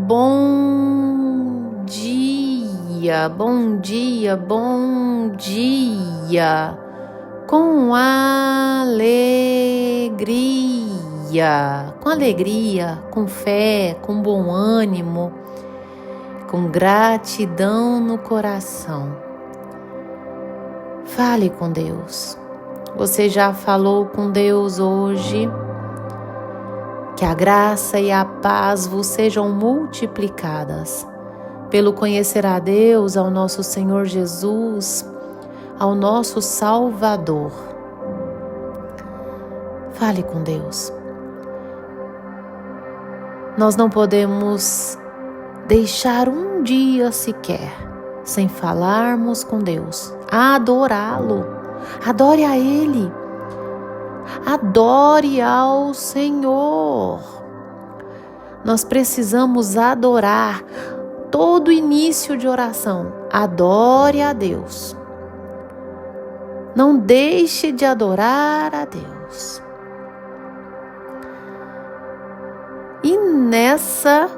Bom dia, bom dia, bom dia, com alegria, com fé, com bom ânimo, com gratidão no coração. Fale com Deus. Você já falou com Deus hoje? Que a graça e a paz vos sejam multiplicadas pelo conhecer a Deus, ao nosso Senhor Jesus, ao nosso Salvador. Fale com Deus. Nós não podemos deixar um dia sequer sem falarmos com Deus, adorá-lo. Adore a Ele. Adore ao Senhor. Nós precisamos adorar. Todo início de oração, adore a Deus. Não deixe de adorar a Deus. E nessa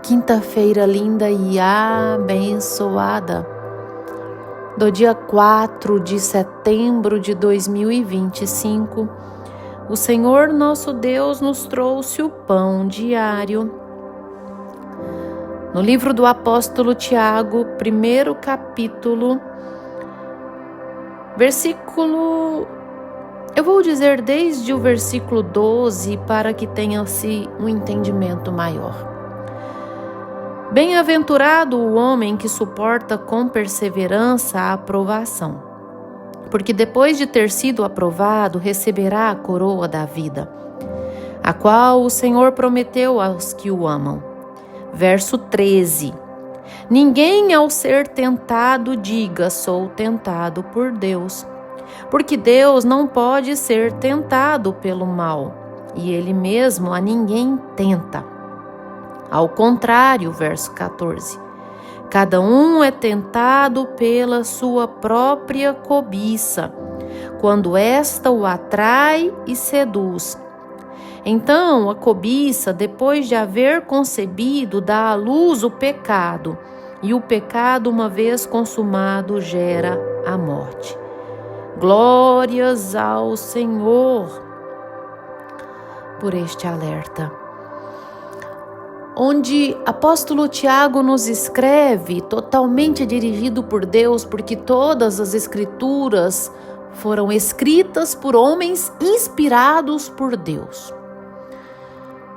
quinta-feira linda e abençoada, do dia 4 de setembro de 2025, o Senhor nosso Deus nos trouxe o pão diário. No livro do apóstolo Tiago, 1º capítulo, versículo, eu vou dizer desde o versículo 12 para que tenha-se um entendimento maior. Bem-aventurado o homem que suporta com perseverança a aprovação, porque depois de ter sido aprovado, receberá a coroa da vida, a qual o Senhor prometeu aos que o amam. Verso 13. Ninguém ao ser tentado diga, sou tentado por Deus, porque Deus não pode ser tentado pelo mal, e Ele mesmo a ninguém tenta. Ao contrário, verso 14, cada um é tentado pela sua própria cobiça, quando esta o atrai e seduz. Então, a cobiça, depois de haver concebido, dá à luz o pecado, e o pecado, uma vez consumado, gera a morte. Glórias ao Senhor por este alerta, onde apóstolo Tiago nos escreve, totalmente dirigido por Deus, porque todas as escrituras foram escritas por homens inspirados por Deus.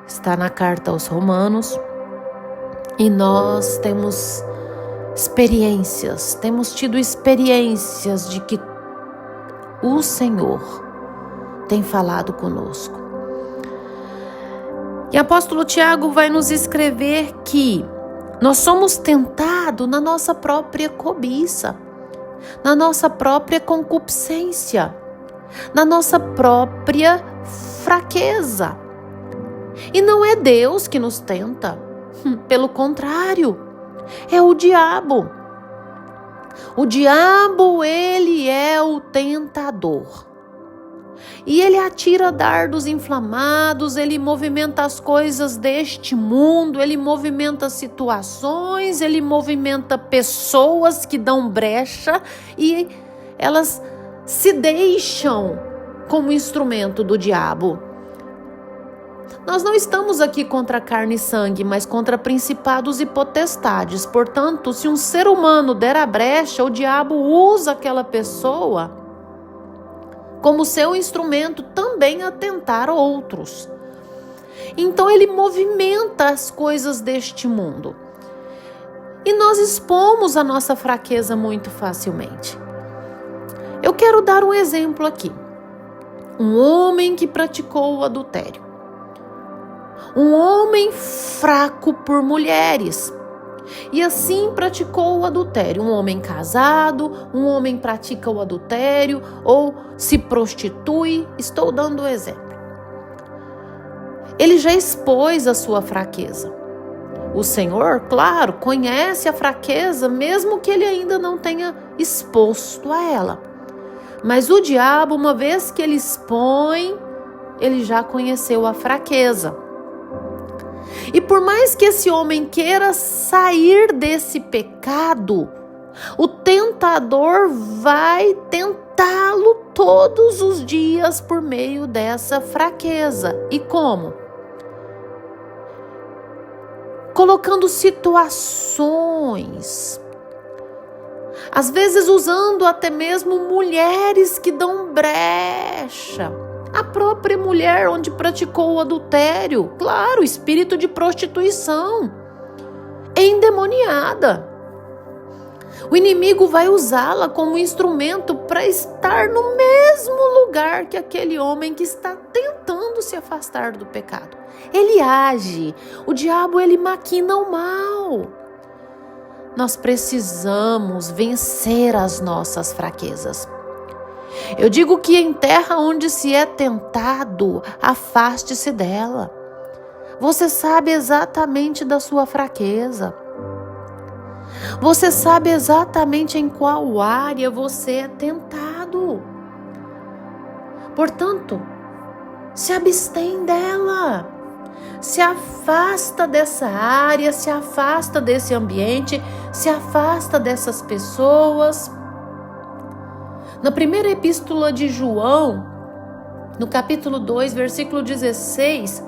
Está na carta aos Romanos, e nós temos tido experiências de que o Senhor tem falado conosco. E o apóstolo Tiago vai nos escrever que nós somos tentados na nossa própria cobiça, na nossa própria concupiscência, na nossa própria fraqueza. E não é Deus que nos tenta, pelo contrário, é o diabo. O diabo, ele é o tentador. E ele atira dardos inflamados, ele movimenta as coisas deste mundo, ele movimenta situações, ele movimenta pessoas que dão brecha e elas se deixam como instrumento do diabo. Nós não estamos aqui contra carne e sangue, mas contra principados e potestades. Portanto, se um ser humano der a brecha, o diabo usa aquela pessoa como seu instrumento também a tentar outros. Então ele movimenta as coisas deste mundo. E nós expomos a nossa fraqueza muito facilmente. Eu quero dar um exemplo aqui. Um homem que praticou o adultério. Um homem fraco por mulheres. E assim praticou o adultério. Um homem casado, um homem pratica o adultério ou se prostitui. Estou dando o exemplo. Ele já expôs a sua fraqueza. O Senhor, claro, conhece a fraqueza, mesmo que ele ainda não tenha exposto a ela. Mas o diabo, uma vez que ele expõe, ele já conheceu a fraqueza. E por mais que esse homem queira sair desse pecado, o tentador vai tentá-lo todos os dias por meio dessa fraqueza. E como? Colocando situações, às vezes usando até mesmo mulheres que dão brecha. A própria mulher onde praticou o adultério, claro, espírito de prostituição, endemoniada. O inimigo vai usá-la como instrumento para estar no mesmo lugar que aquele homem que está tentando se afastar do pecado. Ele age, o diabo ele maquina o mal. Nós precisamos vencer as nossas fraquezas. Eu digo que em terra onde se é tentado, afaste-se dela. Você sabe exatamente da sua fraqueza. Você sabe exatamente em qual área você é tentado. Portanto, se abstém dela. Se afasta dessa área, se afasta desse ambiente, se afasta dessas pessoas. Na primeira epístola de João, no capítulo 2, versículo 16,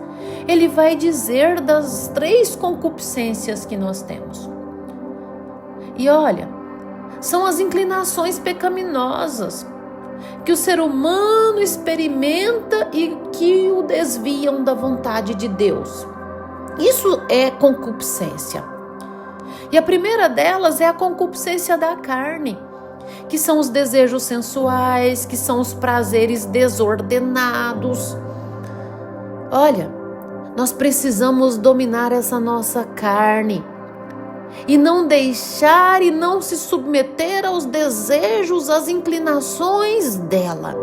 ele vai dizer das 3 concupiscências que nós temos. E olha, são as inclinações pecaminosas que o ser humano experimenta e que o desviam da vontade de Deus. Isso é concupiscência. E a primeira delas é a concupiscência da carne, que são os desejos sensuais, que são os prazeres desordenados. Olha, nós precisamos dominar essa nossa carne e não deixar e não se submeter aos desejos, às inclinações dela.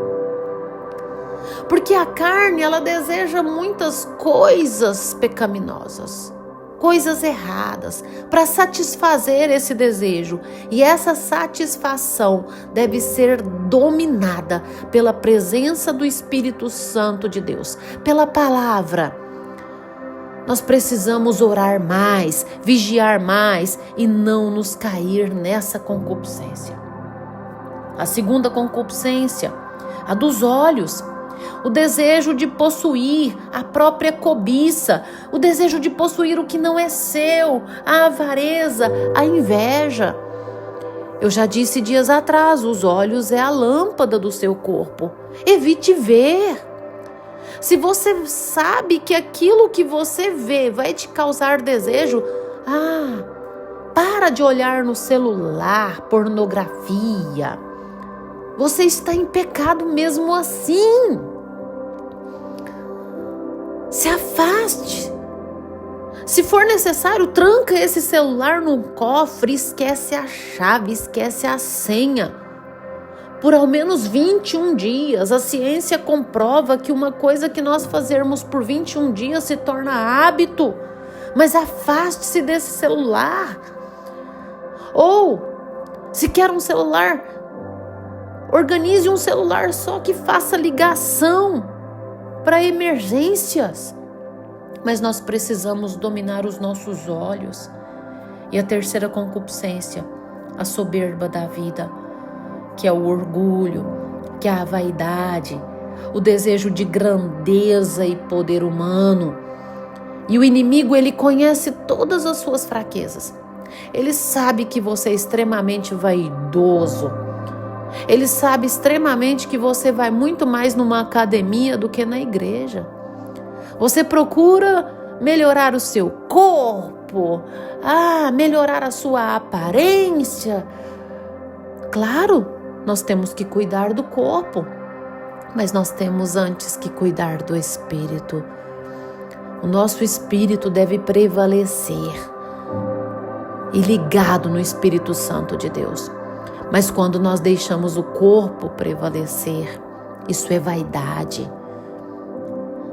Porque a carne, ela deseja muitas coisas pecaminosas, coisas erradas, para satisfazer esse desejo. E essa satisfação deve ser dominada pela presença do Espírito Santo de Deus, pela palavra. Nós precisamos orar mais, vigiar mais e não nos cair nessa concupiscência. A segunda concupiscência, a dos olhos, o desejo de possuir, a própria cobiça, o desejo de possuir o que não é seu, a avareza, a inveja. Eu já disse dias atrás, os olhos é a lâmpada do seu corpo. Evite ver. Se você sabe que aquilo que você vê vai te causar desejo, para de olhar no celular, pornografia. Você está em pecado mesmo assim. Se afaste. Se for necessário, tranca esse celular no cofre, esquece a chave, esquece a senha. Por ao menos 21 dias, a ciência comprova que uma coisa que nós fazermos por 21 dias se torna hábito. Mas afaste-se desse celular. Ou, se quer um celular, organize um celular só que faça ligação para emergências. Mas nós precisamos dominar os nossos olhos. E a terceira concupiscência, a soberba da vida, que é o orgulho, que é a vaidade, o desejo de grandeza e poder humano. E o inimigo, ele conhece todas as suas fraquezas. Ele sabe que você é extremamente vaidoso. Ele sabe extremamente que você vai muito mais numa academia do que na igreja. Você procura melhorar o seu corpo, melhorar a sua aparência. Claro, nós temos que cuidar do corpo, mas nós temos antes que cuidar do espírito. O nosso espírito deve prevalecer e ligado no Espírito Santo de Deus. Mas quando nós deixamos o corpo prevalecer, isso é vaidade.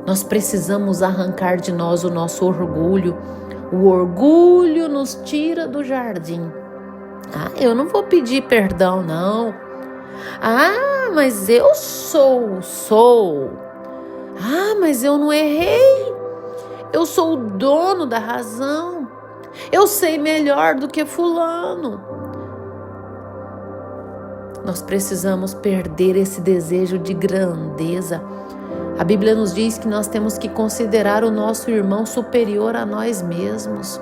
Nós precisamos arrancar de nós o nosso orgulho. O orgulho nos tira do jardim. Eu não vou pedir perdão, não. Mas eu sou. Mas eu não errei. Eu sou o dono da razão. Eu sei melhor do que fulano. Nós precisamos perder esse desejo de grandeza. A Bíblia nos diz que nós temos que considerar o nosso irmão superior a nós mesmos.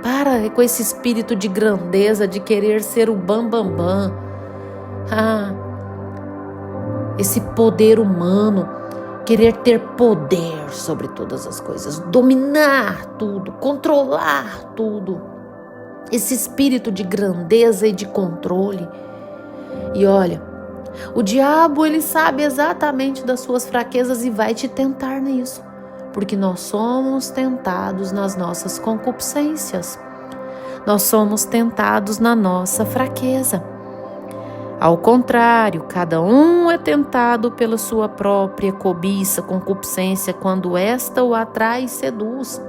Para com esse espírito de grandeza, de querer ser o bambambam. Esse poder humano, querer ter poder sobre todas as coisas, dominar tudo, controlar tudo. Esse espírito de grandeza e de controle. E olha, o diabo, ele sabe exatamente das suas fraquezas e vai te tentar nisso, porque nós somos tentados nas nossas concupiscências. Nós somos tentados na nossa fraqueza. Ao contrário, cada um é tentado pela sua própria cobiça, concupiscência, quando esta o atrai e seduz.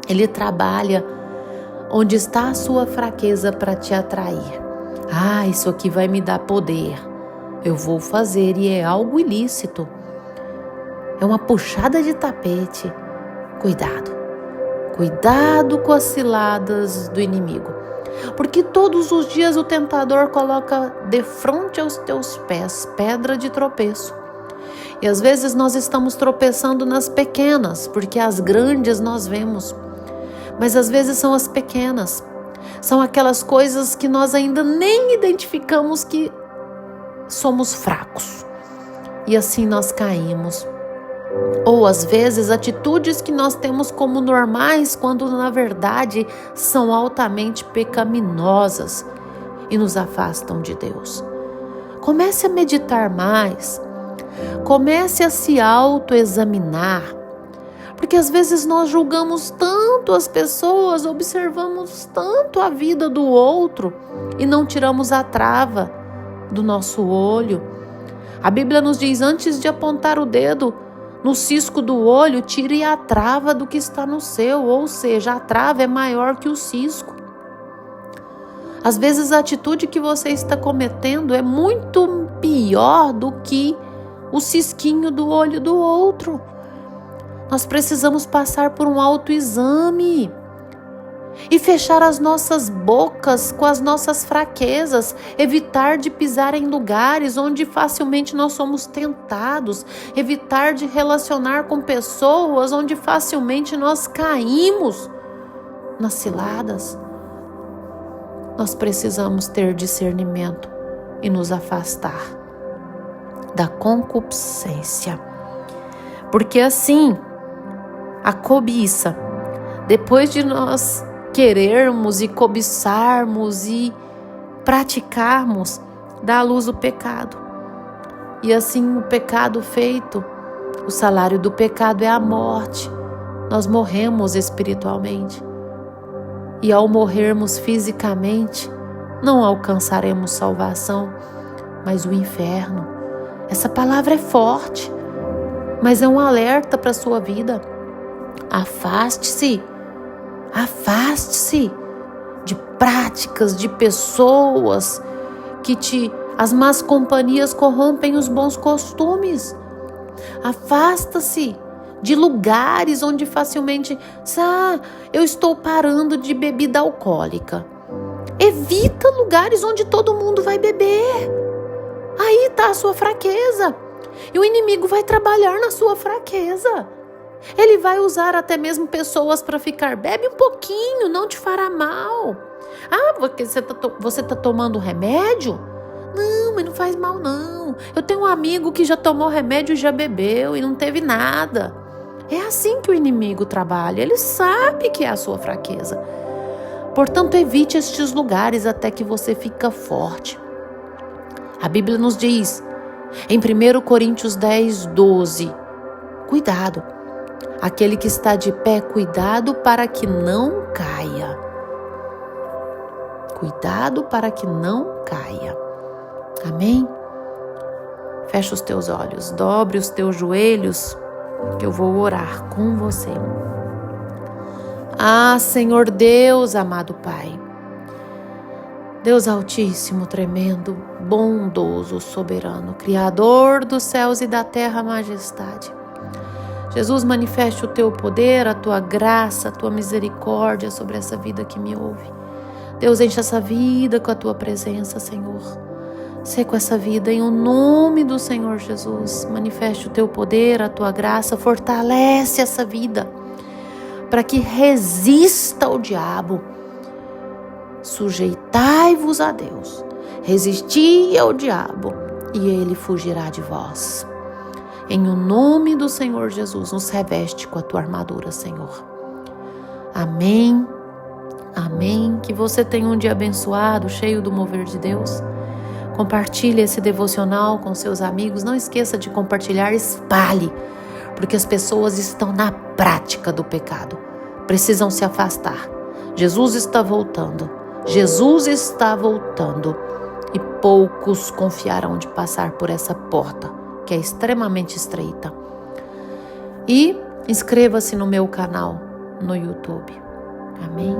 Ele trabalha onde está a sua fraqueza para te atrair. Isso aqui vai me dar poder. Eu vou fazer, e é algo ilícito. É uma puxada de tapete. Cuidado com as ciladas do inimigo. Porque todos os dias o tentador coloca de frente aos teus pés pedra de tropeço. E às vezes nós estamos tropeçando nas pequenas, porque as grandes nós vemos. Mas às vezes são as pequenas. São aquelas coisas que nós ainda nem identificamos que somos fracos. E assim nós caímos. Ou às vezes atitudes que nós temos como normais, quando na verdade são altamente pecaminosas e nos afastam de Deus. Comece a meditar mais. Comece a se autoexaminar. Porque às vezes nós julgamos tanto as pessoas, observamos tanto a vida do outro e não tiramos a trava do nosso olho. A Bíblia nos diz, antes de apontar o dedo no cisco do olho, tire a trava do que está no seu, ou seja, a trava é maior que o cisco. Às vezes a atitude que você está cometendo é muito pior do que o cisquinho do olho do outro. Nós precisamos passar por um autoexame e fechar as nossas bocas com as nossas fraquezas, evitar de pisar em lugares onde facilmente nós somos tentados, evitar de relacionar com pessoas onde facilmente nós caímos nas ciladas. Nós precisamos ter discernimento e nos afastar da concupiscência, porque assim, a cobiça, depois de nós querermos e cobiçarmos e praticarmos, dá à luz o pecado. E assim o pecado feito, o salário do pecado é a morte. Nós morremos espiritualmente. E ao morrermos fisicamente, não alcançaremos salvação, mas o inferno. Essa palavra é forte, mas é um alerta para a sua vida. Afaste-se de práticas, de pessoas as más companhias corrompem os bons costumes. Afasta-se de lugares onde facilmente, eu estou parando de bebida alcoólica. Evita lugares onde todo mundo vai beber. Aí está a sua fraqueza. E o inimigo vai trabalhar na sua fraqueza. Ele vai usar até mesmo pessoas para ficar, bebe um pouquinho, não te fará mal. Porque você tá tomando remédio? Não, mas não faz mal não. Eu tenho um amigo que já tomou remédio e já bebeu e não teve nada. É assim que o inimigo trabalha, ele sabe que é a sua fraqueza. Portanto, evite estes lugares até que você fica forte. A Bíblia nos diz, em 1 Coríntios 10:12, cuidado. Aquele que está de pé, cuidado para que não caia. Cuidado para que não caia. Amém? Fecha os teus olhos, dobre os teus joelhos, que eu vou orar com você. Senhor Deus, amado Pai, Deus Altíssimo, tremendo, bondoso, soberano, Criador dos céus e da terra, majestade. Jesus, manifeste o teu poder, a tua graça, a tua misericórdia sobre essa vida que me ouve. Deus, enche essa vida com a tua presença, Senhor. Sê com essa vida em o nome do Senhor Jesus. Manifeste o teu poder, a tua graça, fortalece essa vida para que resista ao diabo. Sujeitai-vos a Deus, resisti ao diabo e ele fugirá de vós. Em o nome do Senhor Jesus, nos reveste com a tua armadura, Senhor. Amém, amém. Que você tenha um dia abençoado, cheio do mover de Deus. Compartilhe esse devocional com seus amigos. Não esqueça de compartilhar, espalhe, porque as pessoas estão na prática do pecado. Precisam se afastar. Jesus está voltando. Jesus está voltando. E poucos confiarão de passar por essa porta, que é extremamente estreita. E inscreva-se no meu canal no YouTube. Amém?